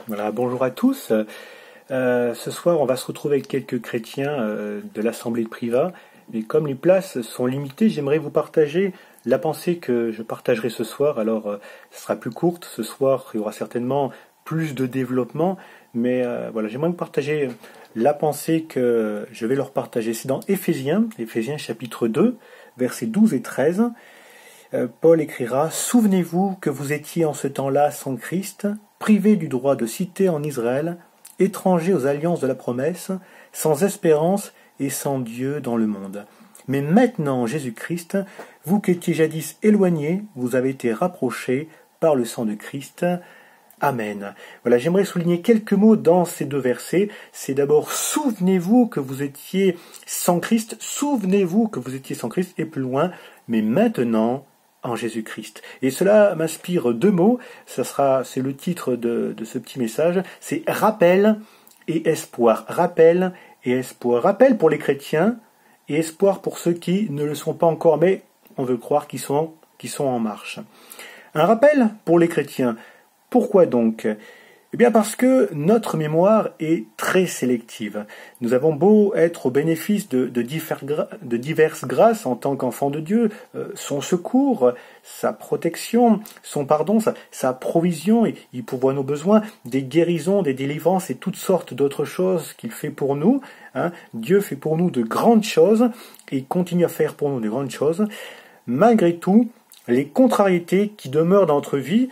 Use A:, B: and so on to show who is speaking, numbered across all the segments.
A: Voilà, bonjour à tous. Ce soir, on va se retrouver avec quelques chrétiens de l'Assemblée de Privas. Mais comme les places sont limitées, j'aimerais vous partager la pensée que je partagerai ce soir. Alors, ce sera plus courte. Ce soir, il y aura certainement plus de développement. Mais voilà, j'aimerais vous partager la pensée que je vais leur partager. C'est dans Éphésiens chapitre 2, versets 12 et 13. Paul écrira « Souvenez-vous que vous étiez en ce temps-là sans Christ, privés du droit de cité en Israël, étrangers aux alliances de la promesse, sans espérance et sans Dieu dans le monde. Mais maintenant, Jésus-Christ, vous qui étiez jadis éloignés, vous avez été rapprochés par le sang de Christ. Amen. » Voilà, j'aimerais souligner quelques mots dans ces deux versets. C'est d'abord « Souvenez-vous que vous étiez sans Christ », « Souvenez-vous que vous étiez sans Christ » et plus loin « Mais maintenant, en Jésus-Christ. » Et cela m'inspire deux mots, c'est le titre de ce petit message, c'est rappel et espoir. Rappel et espoir. Rappel pour les chrétiens et espoir pour ceux qui ne le sont pas encore, mais on veut croire qu'ils sont en marche. Un rappel pour les chrétiens. Pourquoi donc ? Eh bien parce que notre mémoire est très sélective. Nous avons beau être au bénéfice de diverses grâces en tant qu'enfants de Dieu, son secours, sa protection, son pardon, sa provision, et il pourvoit nos besoins, des guérisons, des délivrances et toutes sortes d'autres choses qu'il fait pour nous. Dieu fait pour nous de grandes choses et il continue à faire pour nous de grandes choses. Malgré tout, les contrariétés qui demeurent dans notre vie,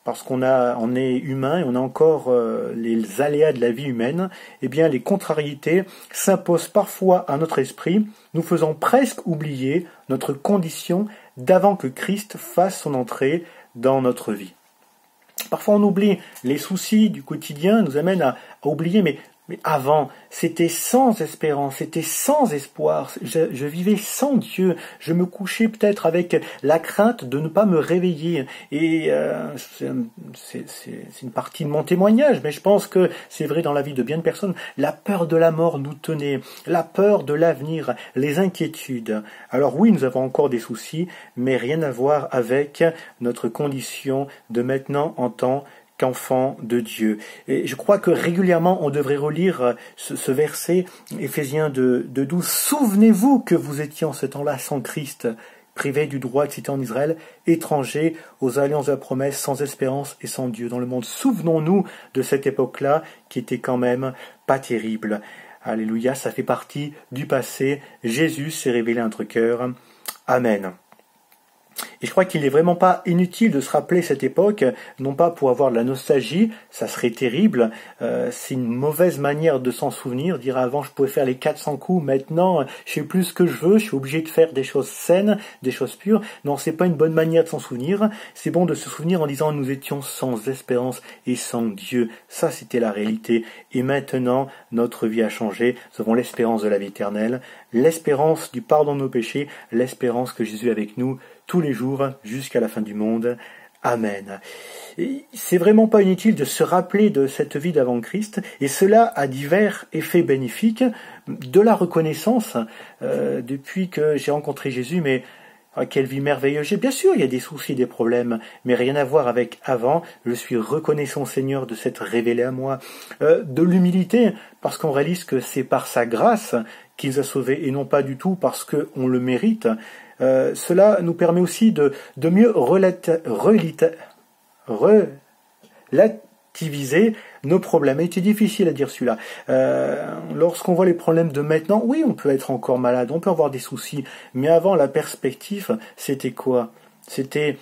A: parce qu'on est humain et on a encore les aléas de la vie humaine, eh bien les contrariétés s'imposent parfois à notre esprit, nous faisant presque oublier notre condition d'avant que Christ fasse son entrée dans notre vie. Parfois on oublie, les soucis du quotidien nous amènent à oublier, mais avant, c'était sans espérance, c'était sans espoir, je vivais sans Dieu, je me couchais peut-être avec la crainte de ne pas me réveiller. Et c'est une partie de mon témoignage, mais je pense que c'est vrai dans la vie de bien de personnes. La peur de la mort nous tenait, la peur de l'avenir, les inquiétudes. Alors oui, nous avons encore des soucis, mais rien à voir avec notre condition de maintenant en tant qu'enfant de Dieu. Et je crois que régulièrement on devrait relire ce verset, Éphésiens 2:12. Souvenez-vous que vous étiez en ce temps-là sans Christ, privés du droit de cité en Israël, étrangers aux alliances de la promesse, sans espérance et sans Dieu dans le monde. Souvenons-nous de cette époque-là qui était quand même pas terrible. Alléluia, ça fait partie du passé. Jésus s'est révélé à notre cœur. Amen. Et je crois qu'il n'est vraiment pas inutile de se rappeler cette époque, non pas pour avoir de la nostalgie, ça serait terrible, c'est une mauvaise manière de s'en souvenir, dire avant je pouvais faire les 400 coups, maintenant je sais plus ce que je veux, je suis obligé de faire des choses saines, des choses pures. Non, c'est pas une bonne manière de s'en souvenir, c'est bon de se souvenir en disant nous étions sans espérance et sans Dieu. Ça c'était la réalité. Et maintenant, notre vie a changé, nous avons l'espérance de la vie éternelle, l'espérance du pardon de nos péchés, l'espérance que Jésus est avec nous tous les jours jusqu'à la fin du monde. Amen. Et c'est vraiment pas inutile de se rappeler de cette vie d'avant Christ, et cela a divers effets bénéfiques, de la reconnaissance, depuis que j'ai rencontré Jésus, mais quelle vie merveilleuse j'ai. Bien sûr, il y a des soucis, des problèmes, mais rien à voir avec avant. Je suis reconnaissant Seigneur de s'être révélé à moi. De l'humilité, parce qu'on réalise que c'est par sa grâce qu'il nous a sauvés, et non pas du tout parce qu'on le mérite. Cela nous permet aussi de mieux relativiser nos problèmes. Et c'est difficile à dire celui-là. Lorsqu'on voit les problèmes de maintenant, oui, on peut être encore malade, on peut avoir des soucis, mais avant, la perspective, c'était quoi ? C'était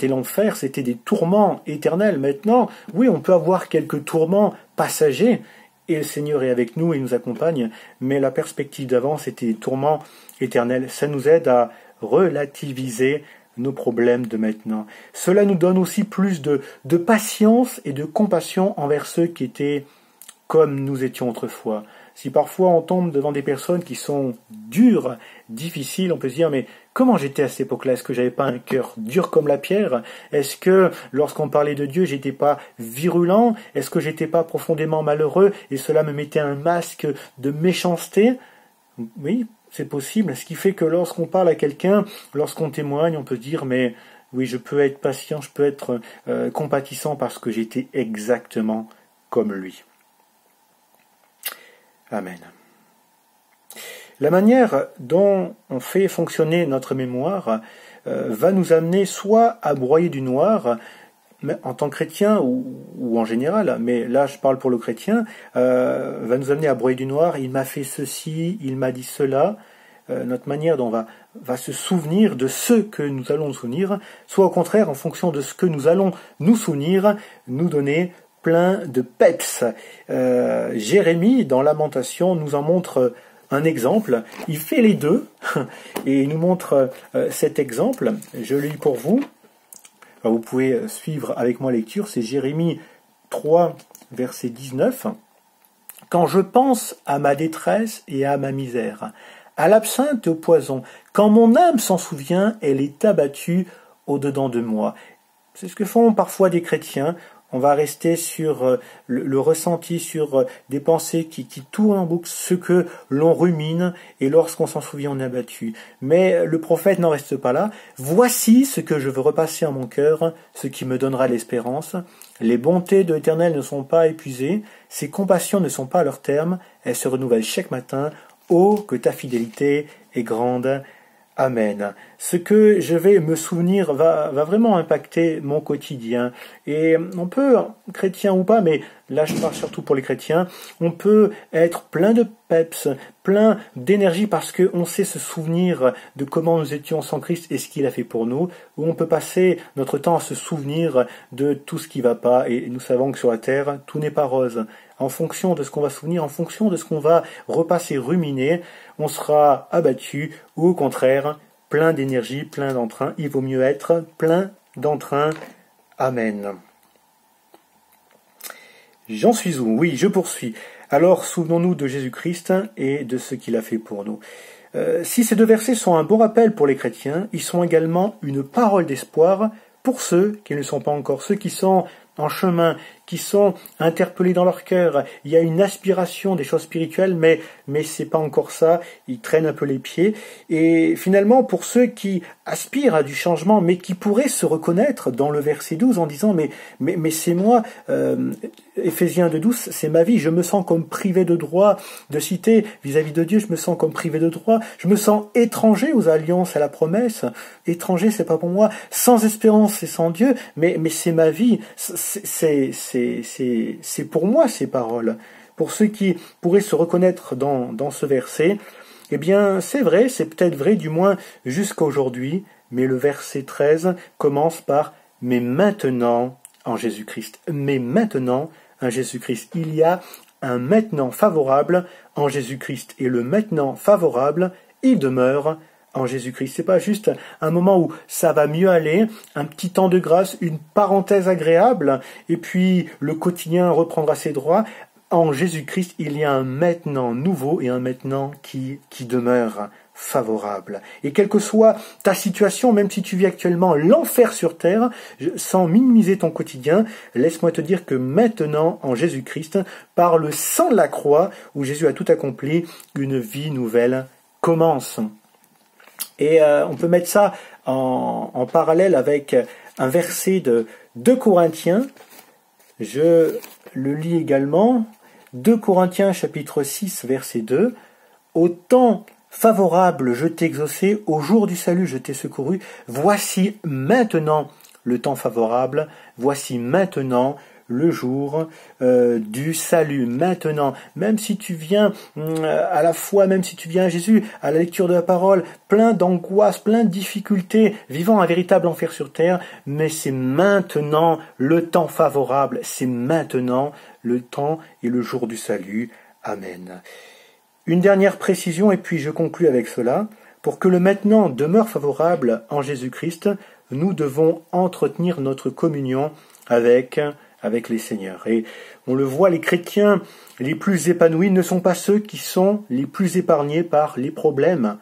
A: l'enfer, c'était des tourments éternels. Maintenant, oui, on peut avoir quelques tourments passagers, et le Seigneur est avec nous et nous accompagne, mais la perspective d'avant, c'était des tourments éternels. Ça nous aide à relativiser nos problèmes de maintenant. Cela nous donne aussi plus de patience et de compassion envers ceux qui étaient comme nous étions autrefois. Si parfois on tombe devant des personnes qui sont dures, difficiles, on peut se dire mais comment j'étais à cette époque-là ? Est-ce que j'avais pas un cœur dur comme la pierre ? Est-ce que lorsqu'on parlait de Dieu, j'étais pas virulent ? Est-ce que j'étais pas profondément malheureux et cela me mettait un masque de méchanceté ? Oui, c'est possible. Ce qui fait que lorsqu'on parle à quelqu'un, lorsqu'on témoigne, on peut dire mais oui, je peux être patient, je peux être compatissant parce que j'étais exactement comme lui. Amen. La manière dont on fait fonctionner notre mémoire va nous amener soit à broyer du noir, en tant que chrétien ou en général, mais là je parle pour le chrétien, va nous amener à broyer du noir. Il m'a fait ceci, il m'a dit cela. Notre manière dont on va se souvenir de ce que nous allons nous souvenir, soit au contraire, en fonction de ce que nous allons nous souvenir, nous donner plein de peps. Jérémie, dans Lamentation, nous en montre un exemple. Il fait les deux et il nous montre cet exemple. Je le lis pour vous. Vous pouvez suivre avec moi la lecture. C'est Jérémie 3, verset 19. « Quand je pense à ma détresse et à ma misère, à l'absinthe et au poison, quand mon âme s'en souvient, elle est abattue au-dedans de moi. » C'est ce que font parfois des chrétiens. On va rester sur le ressenti, sur des pensées qui tournent en boucle, ce que l'on rumine, et lorsqu'on s'en souvient, on est abattu. Mais le prophète n'en reste pas là. « Voici ce que je veux repasser en mon cœur, ce qui me donnera l'espérance. Les bontés de l'Éternel ne sont pas épuisées, ses compassions ne sont pas à leur terme, elles se renouvellent chaque matin. Oh, que ta fidélité est grande. » Amen. Ce que je vais me souvenir va vraiment impacter mon quotidien. Et on peut, chrétien ou pas, mais là je parle surtout pour les chrétiens, on peut être plein de peps, plein d'énergie parce qu'on sait se souvenir de comment nous étions sans Christ et ce qu'il a fait pour nous, ou on peut passer notre temps à se souvenir de tout ce qui va pas, et nous savons que sur la terre, tout n'est pas rose. En fonction de ce qu'on va souvenir, en fonction de ce qu'on va repasser, ruminer, on sera abattu, ou au contraire, plein d'énergie, plein d'entrain. Il vaut mieux être plein d'entrain. Amen. J'en suis où? Oui, je poursuis. Alors, souvenons-nous de Jésus-Christ et de ce qu'il a fait pour nous. Si ces deux versets sont un bon rappel pour les chrétiens, ils sont également une parole d'espoir pour ceux qui ne le sont pas encore, ceux qui sont en chemin, qui sont interpellés dans leur cœur. Il y a une aspiration des choses spirituelles, mais c'est pas encore ça. Ils traînent un peu les pieds. Et finalement, pour ceux qui aspirent à du changement, mais qui pourraient se reconnaître dans le verset 12 en disant mais c'est moi, Éphésiens 2:12, c'est ma vie. Je me sens comme privé de droit de citer vis-à-vis de Dieu. Je me sens comme privé de droit. Je me sens étranger aux alliances, à la promesse. Étranger, c'est pas pour moi. Sans espérance, c'est sans Dieu. Mais c'est ma vie. C'est pour moi ces paroles. Pour ceux qui pourraient se reconnaître dans ce verset, eh bien c'est vrai, c'est peut-être vrai du moins jusqu'à aujourd'hui, mais le verset 13 commence par « mais maintenant en Jésus-Christ ». Mais maintenant en Jésus-Christ. Il y a un maintenant favorable en Jésus-Christ. Et le maintenant favorable, il demeure en Jésus-Christ. C'est pas juste un moment où ça va mieux aller, un petit temps de grâce, une parenthèse agréable, et puis le quotidien reprendra ses droits. En Jésus-Christ, il y a un maintenant nouveau et un maintenant qui demeure favorable. Et quelle que soit ta situation, même si tu vis actuellement l'enfer sur terre, sans minimiser ton quotidien, laisse-moi te dire que maintenant, en Jésus-Christ, par le sang de la croix, où Jésus a tout accompli, une vie nouvelle commence. Et on peut mettre ça en parallèle avec un verset de 2 Corinthiens. Je le lis également. 2 Corinthiens chapitre 6 verset 2. « Au temps favorable je t'ai exaucé, au jour du salut je t'ai secouru. Voici maintenant le temps favorable, voici maintenant le jour du salut. » Maintenant, même si tu viens à la foi, même si tu viens à Jésus, à la lecture de la parole, plein d'angoisse, plein de difficultés, vivant un véritable enfer sur terre, mais c'est maintenant le temps favorable, c'est maintenant le temps et le jour du salut. Amen. Une dernière précision, et puis je conclus avec cela. Pour que le maintenant demeure favorable en Jésus-Christ, nous devons entretenir notre communion avec les seigneurs. Et on le voit, les chrétiens les plus épanouis ne sont pas ceux qui sont les plus épargnés par les problèmes.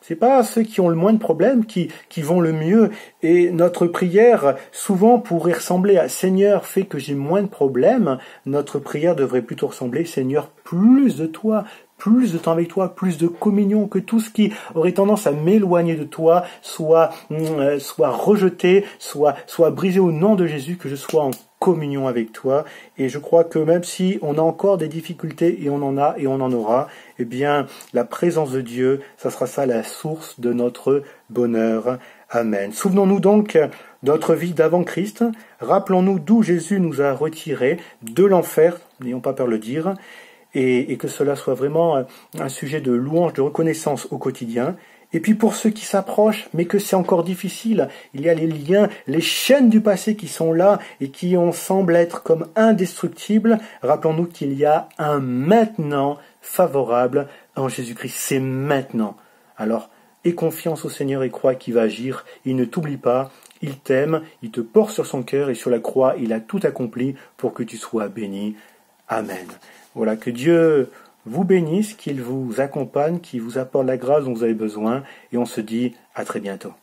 A: C'est pas ceux qui ont le moins de problèmes qui vont le mieux. Et notre prière, souvent, pourrait ressembler à « Seigneur, fais que j'ai moins de problèmes ». Notre prière devrait plutôt ressembler « Seigneur, plus de toi, plus de temps avec toi, plus de communion, que tout ce qui aurait tendance à m'éloigner de toi soit rejeté, soit brisé au nom de Jésus, que je sois en communion avec toi. Et je crois que même si on a encore des difficultés, et on en a et on en aura, eh bien la présence de Dieu, ça sera ça la source de notre bonheur. Amen. Souvenons-nous donc de notre vie d'avant Christ. Rappelons-nous d'où Jésus nous a retirés, de l'enfer, n'ayons pas peur de le dire, et que cela soit vraiment un sujet de louange, de reconnaissance au quotidien. Et puis pour ceux qui s'approchent, mais que c'est encore difficile, il y a les liens, les chaînes du passé qui sont là et qui semblent être comme indestructibles. Rappelons-nous qu'il y a un maintenant favorable en Jésus-Christ. C'est maintenant. Alors, aie confiance au Seigneur et crois qu'il va agir. Il ne t'oublie pas, il t'aime, il te porte sur son cœur et sur la croix, il a tout accompli pour que tu sois béni. Amen. Voilà, que Dieu vous bénisse, qu'il vous accompagne, qu'il vous apporte la grâce dont vous avez besoin, et on se dit à très bientôt.